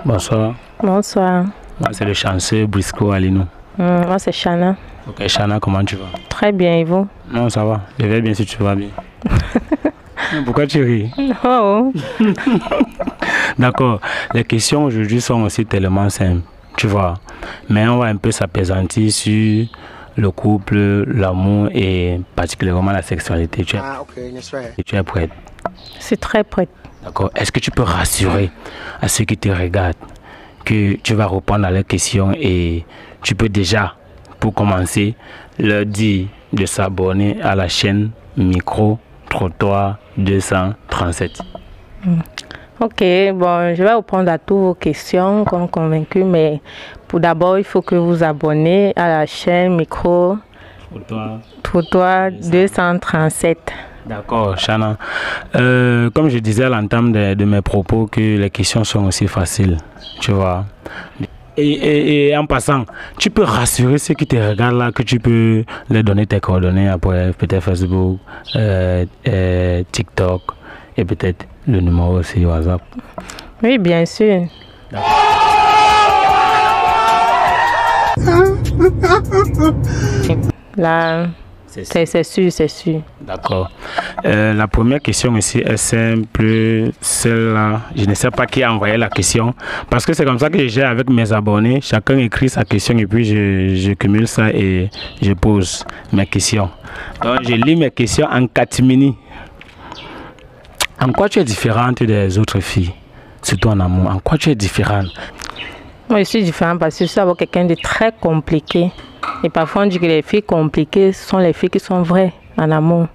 Bonsoir. Bonsoir. Moi, c'est le chanceux Briscoe Alinou. Moi, c'est Chana. Ok, Chana, comment tu vas? Très bien, et vous? Non, ça va. Je vais bien si tu vas bien. Pourquoi tu ris? Oh. D'accord. Les questions aujourd'hui sont aussi tellement simples, tu vois. Mais on va un peu s'apaisantir sur le couple, l'amour et particulièrement la sexualité. Tu es prête? C'est très prête. D'accord. Est-ce que tu peux rassurer à ceux qui te regardent que tu vas répondre à leurs questions et tu peux déjà, pour commencer, leur dire de s'abonner à la chaîne Micro Trottoir 237. Ok, bon, je vais répondre à toutes vos questions comme convaincu, mais pour d'abord, il faut que vous abonnez à la chaîne Micro Trottoir 237. D'accord, Chana. Comme je disais à l'entame de mes propos, que les questions sont aussi faciles, tu vois. Et en passant, tu peux rassurer ceux qui te regardent là, que tu peux leur donner tes coordonnées après, peut-être Facebook, TikTok et peut-être le numéro aussi WhatsApp. Oui, bien sûr. Là, c'est sûr, c'est sûr. D'accord. La première question ici est simple. Celle-là, je ne sais pas qui a envoyé la question. Parce que c'est comme ça que j'ai avec mes abonnés. Chacun écrit sa question et puis je cumule ça et je pose mes questions. Donc, je lis mes questions en catimini. En quoi tu es différente des autres filles? Surtout en amour. En quoi tu es différente? Moi, je suis différente parce que je suis d'abord quelqu'un de très compliqué. Et parfois, on dit que les filles compliquées sont les filles qui sont vraies en amour.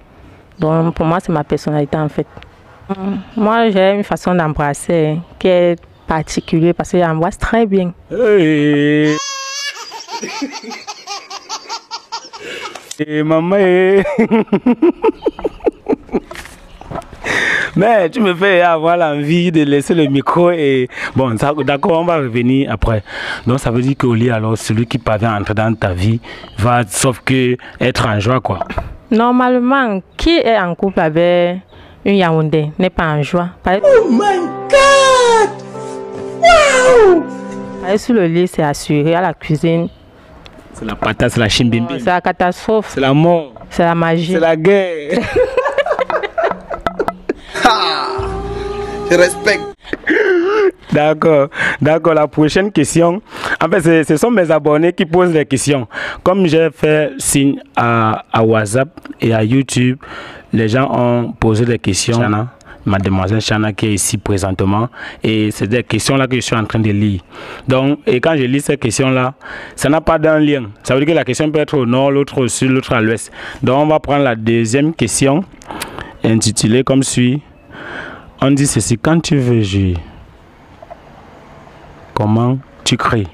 Donc, pour moi, c'est ma personnalité, en fait. Moi, j'ai une façon d'embrasser qui est particulière parce que j'embrasse très bien. Hey. Et maman, mais tu me fais avoir l'envie de laisser le micro et bon, d'accord, on va revenir après. Donc ça veut dire qu'au lit, alors celui qui parvient à entrer dans ta vie va, sauf que être en joie, quoi. Normalement, qui est en couple avec une Yaoundé n'est pas en joie. Oh my God! Wow! Aller sur le lit, c'est assuré. À la cuisine, c'est la patate, c'est la chimbimbi. C'est la catastrophe. C'est la mort. C'est la magie. C'est la guerre. Je respecte. D'accord, d'accord. La prochaine question, en fait, ce sont mes abonnés qui posent les questions. Comme j'ai fait signe à WhatsApp et à YouTube, les gens ont posé des questions. Chana, mademoiselle Chana qui est ici présentement, et c'est des questions là que je suis en train de lire. Donc, et quand je lis ces questions là, ça n'a pas d'un lien. Ça veut dire que la question peut être au nord, l'autre au sud, l'autre à l'ouest. Donc, on va prendre la deuxième question intitulée comme suit. On dit ceci: quand tu veux jouer, comment tu cries?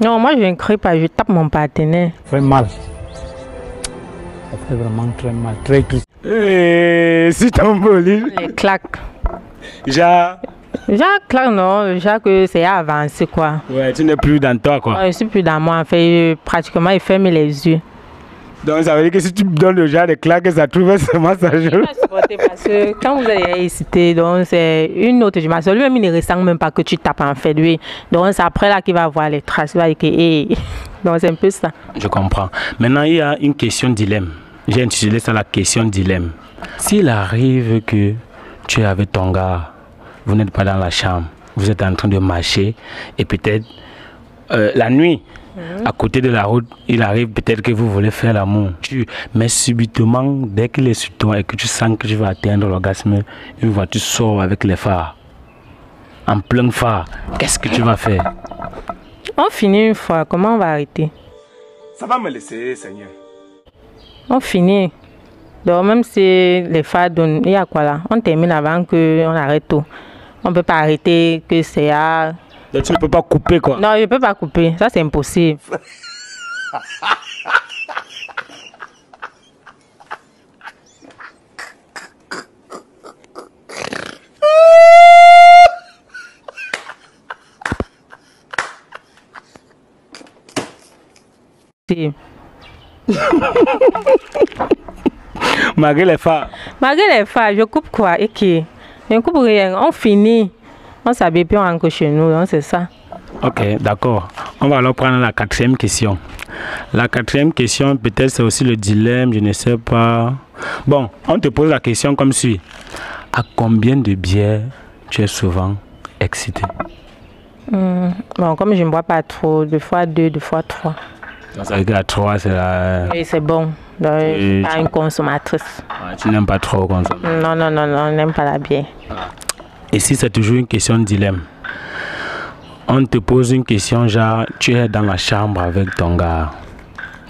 Non, moi je ne crie pas, je tape mon partenaire. Ça fait mal. Ça fait vraiment très mal, très triste. Si t'en Les claques. Jacques, claque, non, Jacques, c'est avancé quoi. Ouais, tu n'es plus dans toi quoi. Ouais, je suis plus dans moi, en fait, pratiquement il ferme les yeux. Donc ça veut dire que si tu donnes le genre de claques, ça trouve seulement sa joue. Parce que quand vous avez hésité, donc c'est une autre dimension. Lui-même, il ne ressent même pas que tu tapes en fait, lui. Donc c'est après là qu'il va voir les traces. Il va dire que, hey. Donc c'est un peu ça. Je comprends. Maintenant, il y a une question dilemme. J'ai intitulé ça la question dilemme. S'il arrive que tu es avec ton gars, vous n'êtes pas dans la chambre, vous êtes en train de marcher et peut-être la nuit, à côté de la route, il arrive peut-être que vous voulez faire l'amour. Mais subitement, dès qu'il est sur toi et que tu sens que tu vas atteindre l'orgasme, une voiture sort avec les phares. En plein phare, qu'est-ce que tu vas faire? On finit une fois, comment on va arrêter? Ça va me laisser, Seigneur. On finit. Donc même si les phares donnent, il y a quoi là? On termine avant qu'on arrête tout. On ne peut pas arrêter que c'est à... Donc tu ne peux pas couper quoi? Non, je ne peux pas couper. Ça, c'est impossible. Si. Malgré les phares. Malgré les phares, je coupe quoi? Et qui? Je ne coupe rien. On finit. On s'habille puis on rentre chez nous, donc c'est ça. Ok, d'accord. On va alors prendre la 4e question. La 4e question, peut-être c'est aussi le dilemme, je ne sais pas. Bon, on te pose la question comme suit. À combien de bières tu es souvent excité? Bon, comme je ne bois pas trop, 2 fois 2, 2 fois 3. Ça veut dire à 3, c'est la... Oui, c'est bon. Donc, je ne suis pas une consommatrice. Tu n'aimes pas trop consommer? Non, on n'aime pas la bière. Et si c'est toujours une question de dilemme, on te pose une question genre, tu es dans la chambre avec ton gars,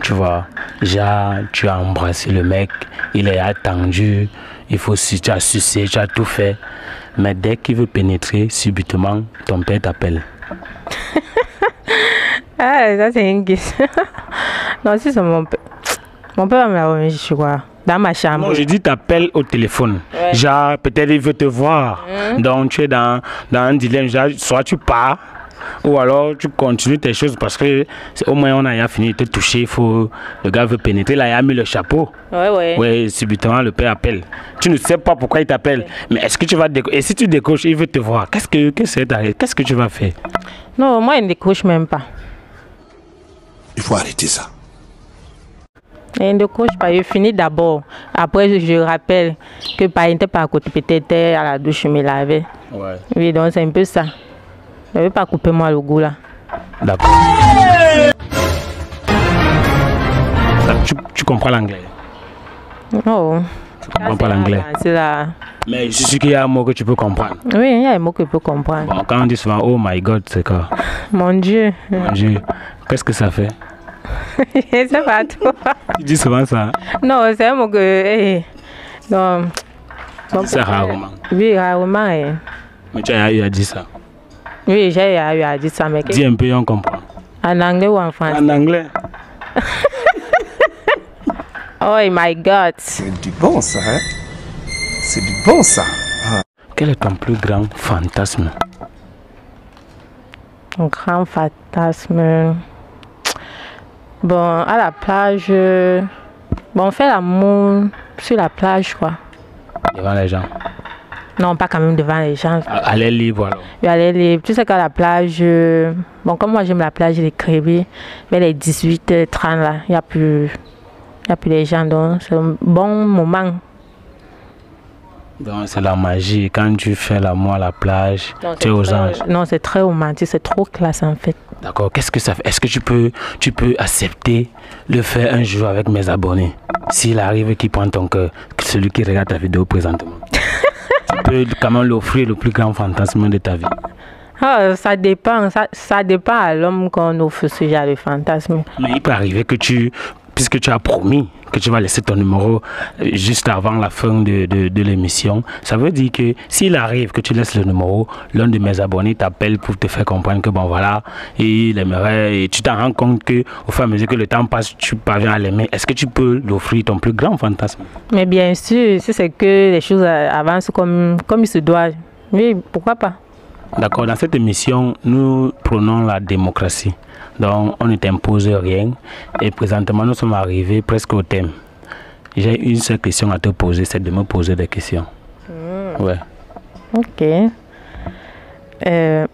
tu vois, genre, tu as embrassé le mec, il est attendu, il faut si tu as sucé, tu as tout fait, mais dès qu'il veut pénétrer, subitement, ton père t'appelle. Ah, ça c'est une question. Non, si c'est mon père. Mon père m'a remis, je crois, dans ma chambre. Non, je dis t'appelles au téléphone. Ouais. Genre, peut-être il veut te voir. Donc, tu es dans un dilemme. Genre, soit tu pars, ou alors tu continues tes choses parce que au moins on a fini de te toucher. Le gars veut pénétrer. Là, il a mis le chapeau. Ouais, subitement, le père appelle. Tu ne sais pas pourquoi il t'appelle. Mais est-ce que tu vas décrocher? Et si tu décroches, il veut te voir. Qu'est-ce que tu vas faire? Non, moi, il ne décroche même pas. Il faut arrêter ça. Il ne décroche pas, il finit d'abord. Après, je rappelle que il n'était pas à côté, peut-être à la douche, je me lavais. Ouais. Oui, donc c'est un peu ça. Je ne vais pas couper moi le goût là. D'accord. Tu comprends l'anglais? Non. Tu comprends pas l'anglais? C'est là. Mais je suis sûr qu'il y a un mot que tu peux comprendre. Oui, il y a un mot que je peux comprendre. Bon, quand on dit souvent, oh my God, c'est quoi? Mon Dieu. Mon Dieu. Qu'est-ce que ça fait? Je ne sais pas trop. Tu dis souvent ça? Non, c'est un mot que... Non. C'est rarement. Oui, rarement. Mais tu as eu à dire ça? Oui, j'ai eu à dire ça. Mais dis un peu, on comprend. En anglais ou en français? En anglais. Oh my God. C'est du bon ça, hein? C'est du bon ça. Ah. Quel est ton plus grand fantasme? Un grand fantasme... Bon, à la plage, bon, on fait l'amour sur la plage, quoi. Devant les gens? Non, pas quand même devant les gens. À l'air libre, alors? Oui, à l'air libre. Tu sais qu'à la plage, bon, comme moi j'aime la plage, les crébés, mais les 18h30 là, il n'y a plus les gens, donc c'est un bon moment. Donc c'est la magie, quand tu fais l'amour à la plage, tu es aux anges. Non, c'est très romantique, c'est trop classe en fait. D'accord, qu'est-ce que ça fait? Est-ce que tu peux accepter le faire un jour avec mes abonnés? S'il arrive qu'il prend ton cœur, celui qui regarde ta vidéo présentement. Tu peux quand même l'offrir le plus grand fantasme de ta vie. Ah, ça dépend à l'homme qu'on offre ce genre de fantasme. Mais il peut arriver que puisque tu as promis que tu vas laisser ton numéro juste avant la fin de l'émission, ça veut dire que s'il arrive que tu laisses le numéro, l'un de mes abonnés t'appelle pour te faire comprendre que bon voilà, il aimerait, et tu t'en rends compte que au fur et à mesure que le temps passe, tu parviens à l'aimer. Est-ce que tu peux l'offrir ton plus grand fantasme? Mais bien sûr, si c'est que les choses avancent comme il se doit, oui, pourquoi pas? D'accord, dans cette émission, nous prenons la démocratie. Donc, on ne t'impose rien. Et présentement, nous sommes arrivés presque au thème. J'ai une seule question à te poser, c'est de me poser des questions. Ouais. Ok.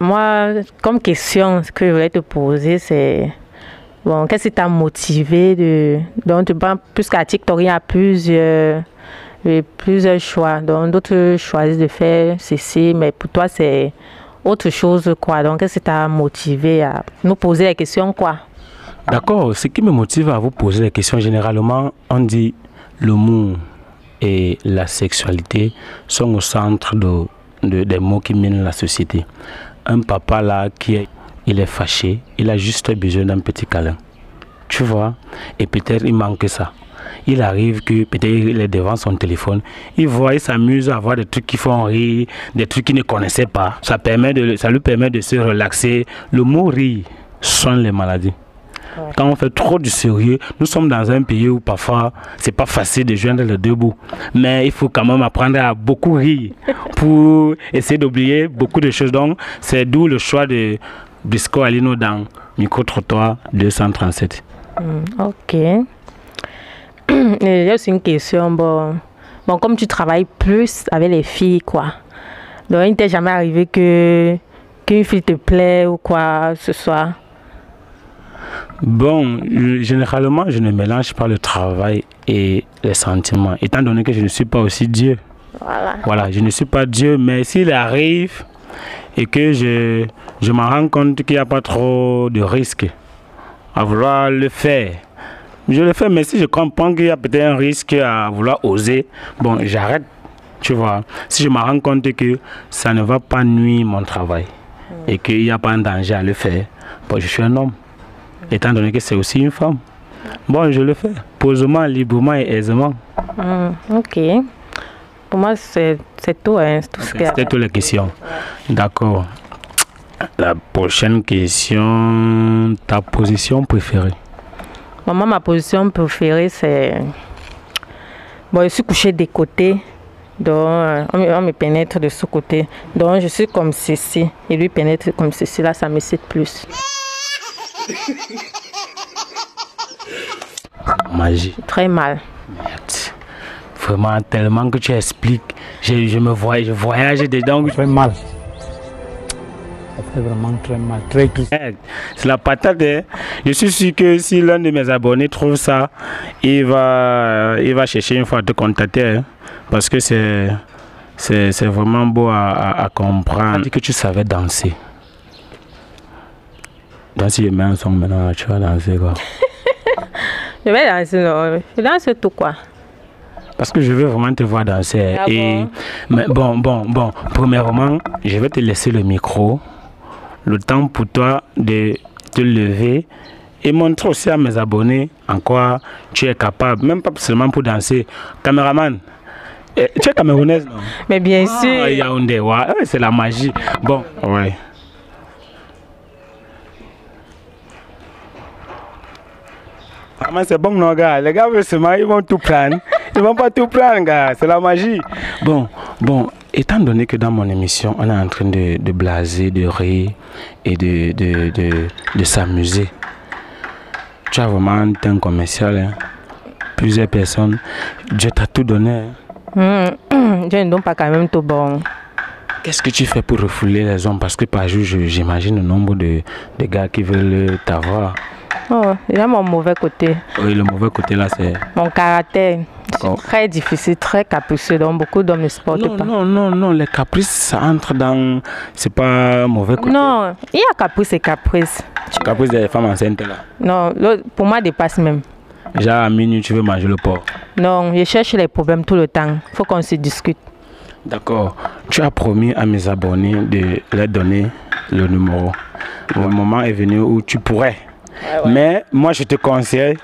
Moi, comme question, ce que je voulais te poser, c'est... Bon, qu'est-ce qui t'a motivé Donc, tu penses, plus qu'à TikTok, il y a plusieurs choix. Donc, d'autres choisissent de faire ceci, mais pour toi, c'est... autre chose, quoi. Donc, qu'est-ce qui t'a motivé à nous poser des questions, quoi? D'accord. Ce qui me motive à vous poser des questions, généralement, on dit l'amour et la sexualité sont au centre des mots qui minent la société. Un papa, là, il est fâché, il a juste besoin d'un petit câlin. Tu vois? Et peut-être il manque ça. Il arrive que peut-être il est devant son téléphone, il voit, il s'amuse à voir des trucs qui font rire, des trucs qu'il ne connaissait pas. Ça lui permet de se relaxer. Le mot rire soigne les maladies. Ouais. Quand on fait trop du sérieux, nous sommes dans un pays où parfois c'est pas facile de joindre les deux bouts. Mais il faut quand même apprendre à beaucoup rire pour essayer d'oublier beaucoup de choses. Donc c'est d'où le choix de Bisco Alino dans Micro-Trottoir 237. Ok. Il y a aussi une question, bon, comme tu travailles plus avec les filles, quoi. Donc, il ne t'est jamais arrivé que qu'une fille te plaît ou quoi ce soit? Bon, généralement, je ne mélange pas le travail et les sentiments, étant donné que je ne suis pas aussi Dieu. Voilà, je ne suis pas Dieu, mais s'il arrive et que je me rends compte qu'il n'y a pas trop de risques à vouloir le faire, je le fais, mais si je comprends qu'il y a peut-être un risque à vouloir oser, bon, j'arrête, tu vois. Si je me rends compte que ça ne va pas nuire mon travail et qu'il n'y a pas un danger à le faire, bon, je suis un homme. Étant donné que c'est aussi une femme, bon, je le fais posément, librement et aisément. Ok. Pour moi, c'est tout. Hein, tout Okay, c'était toutes les questions. D'accord. La prochaine question, ta position préférée? Moi, ma position préférée, c'est... Bon, je suis couchée des côtés. Donc, on me pénètre de ce côté. Donc, je suis comme ceci. Et lui pénètre comme ceci. Là, ça me cite plus. Magie. Très mal. Merde. Vraiment, tellement que tu expliques. Je me vois, je voyage dedans. Très mal. Ça fait vraiment très mal. Très tout. C'est la patate. Hein. Je suis sûr que si l'un de mes abonnés trouve ça, il va chercher une fois à te contacter. Hein, parce que c'est vraiment beau à comprendre. Tu as dit que tu savais danser. Donc si je mets un son maintenant, tu vas danser quoi? Je vais danser, non. Je danse tout quoi. Parce que je veux vraiment te voir danser. Ah et mais bon, premièrement, je vais te laisser le micro, le temps pour toi de te lever et montrer aussi à mes abonnés en quoi tu es capable, même pas seulement pour danser. Caméraman, tu es camerounaise, non? Mais bien sûr. Yaoundé, ouais, c'est la magie. Bon, ouais. C'est bon, non, gars. Les gars, ils vont tout prendre. Ils vont pas tout prendre, gars. C'est la magie. Bon, étant donné que dans mon émission, on est en train de blaser, de rire et de s'amuser. Tu as vraiment un temps commercial. Hein. Plusieurs personnes. Dieu t'a tout donné. Hein. Dieu ne donne pas quand même tout bon. Qu'est-ce que tu fais pour refouler les hommes? Parce que par jour, j'imagine le nombre de gars qui veulent t'avoir. Oh, il y a mon mauvais côté. Oui, le mauvais côté là, c'est... Mon caractère. C'est très difficile, très capricieux, donc beaucoup d'hommes ne supportent pas. Non, les caprices, ça entre dans... C'est pas mauvais côté. Non, il y a caprice et caprice. Caprice des femmes enceintes là? Non, pour moi, dépasse même. Genre à minuit, tu veux manger le porc? Non, je cherche les problèmes tout le temps. Il faut qu'on se discute. D'accord. Tu as promis à mes abonnés de leur donner le numéro. Le moment est venu où tu pourrais. Ouais. Mais moi, je te conseille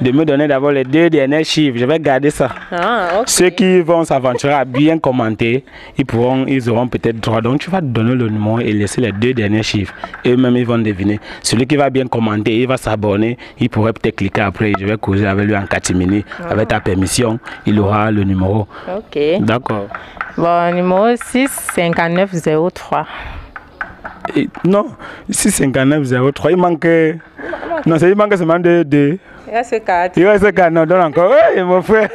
de me donner d'abord les 2 derniers chiffres. Je vais garder ça. Okay. Ceux qui vont s'aventurer à bien commenter, ils auront peut-être droit. Donc, tu vas te donner le numéro et laisser les 2 derniers chiffres. Eux-mêmes, ils vont deviner. Celui qui va bien commenter, il va s'abonner. Il pourrait peut-être cliquer après. Je vais causer avec lui en catimini. Avec ta permission, il aura le numéro. Ok. D'accord. Bon, numéro 65903. Non, 65903. Il manque... Non, il manque seulement 2. Il reste 4. Il reste 4. Non, donne encore. Oui, mon frère.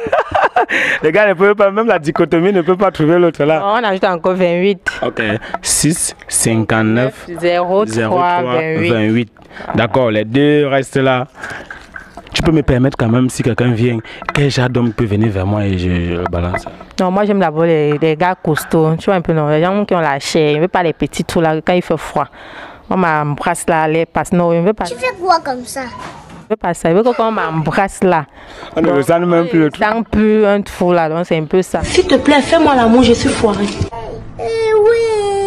Les gars ne peuvent pas, même la dichotomie ne peut pas trouver l'autre là. On ajoute encore 28. Ok. 6, 59, 03, 28. D'accord, les 2 restent là. Tu peux me permettre quand même, si quelqu'un vient, quel genre d'homme peut venir vers moi et je le balance? Non, moi j'aime d'abord les gars costauds. Tu vois un peu, non, les gens qui ont la chair. Je ne veux pas les petits trous là quand il fait froid. On m'embrasse là, les passe. Non, je ne veux pas. Tu fais quoi comme ça? Je ne veux pas ça. Je veux qu'on m'embrasse là. On ne ressent même plus le trou. On ne sent plus un trou là, donc c'est un peu ça. S'il te plaît, fais-moi l'amour, je suis foirée. Oui.